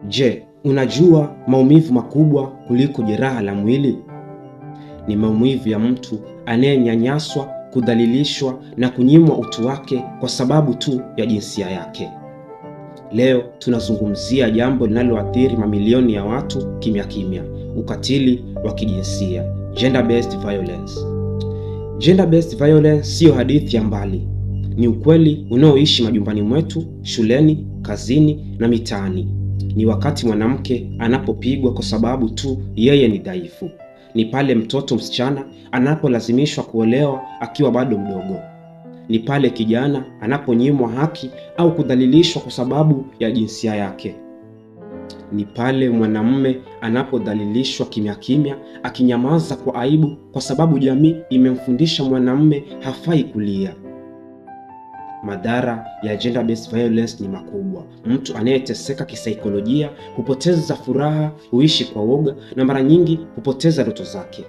Je, unajua maumivu makubwa kuliko jeraha la mwili? Ni maumivu ya mtu anayenyanyaswa, kudhalilishwa na kunyimwa utu wake kwa sababu tu ya jinsia yake. Leo tunazungumzia jambo linaloathiri mamilioni ya watu kimya kimya: ukatili wa kijinsia, gender-based violence. Gender-based violence siyo hadithi ya mbali. Ni ukweli unaoishi majumbani mwetu, shuleni, kazini na mitaani. Ni wakati mwanamke anapopigwa kwa sababu tu yeye ni dhaifu. Ni pale mtoto msichana anapolazimishwa kuolewa akiwa bado mdogo. Ni pale kijana anaponyimwa haki au kudhalilishwa kwa sababu ya jinsia yake. Ni pale mwanamume anapodhalilishwa kimya kimya, akinyamaza kwa aibu kwa sababu jamii imemfundisha mwanamume hafai kulia. Madhara ya gender-based violence ni makubwa. Mtu anayeteseka kisaikolojia hupoteza furaha, huishi kwa woga na mara nyingi hupoteza ndoto zake.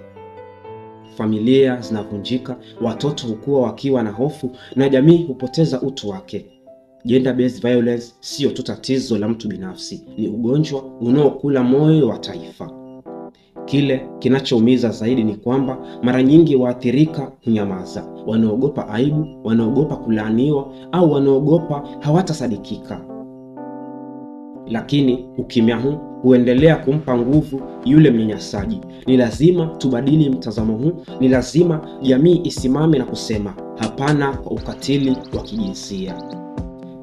Familia zinavunjika, watoto hukua wakiwa na hofu na jamii hupoteza utu wake. Gender-based violence sio tu tatizo la mtu binafsi, ni ugonjwa unaokula moyo wa taifa. Kile kinachoumiza zaidi ni kwamba mara nyingi waathirika hunyamaza, wanaogopa aibu, wanaogopa kulaaniwa au wanaogopa hawatasadikika. Lakini ukimya huu huendelea kumpa nguvu yule mnyanyasaji. Ni lazima tubadili mtazamo huu. Ni lazima jamii isimame na kusema hapana kwa ukatili wa kijinsia.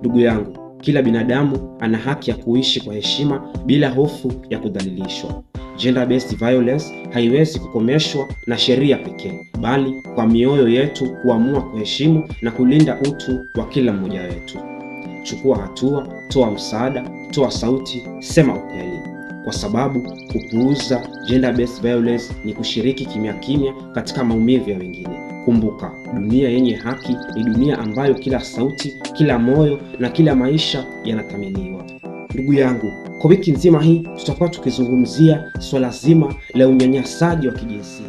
Ndugu yangu, kila binadamu ana haki ya kuishi kwa heshima bila hofu ya kudhalilishwa. Gender-based violence haiwezi kukomeshwa na sheria pekee, bali kwa mioyo yetu kuamua kuheshimu na kulinda utu wa kila mmoja wetu. Chukua hatua, toa msaada, toa sauti, sema ukweli. Kwa sababu kupuuza gender-based violence ni kushiriki kimya kimya katika maumivu ya wengine. Kumbuka, dunia yenye haki ni dunia ambayo kila sauti, kila moyo na kila maisha yanathaminiwa. Ndugu yangu, kwa wiki nzima hii tutakuwa tukizungumzia swala zima la unyanyasaji wa kijinsia.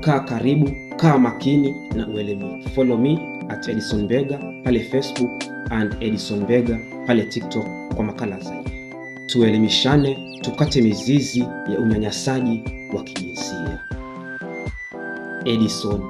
Kaa karibu, kaa makini na uelimike. Follow me at Edison Mbega pale Facebook and Edison Mbega pale TikTok kwa makala zaidi. Tuelimishane, tukate mizizi ya unyanyasaji wa kijinsia. Edison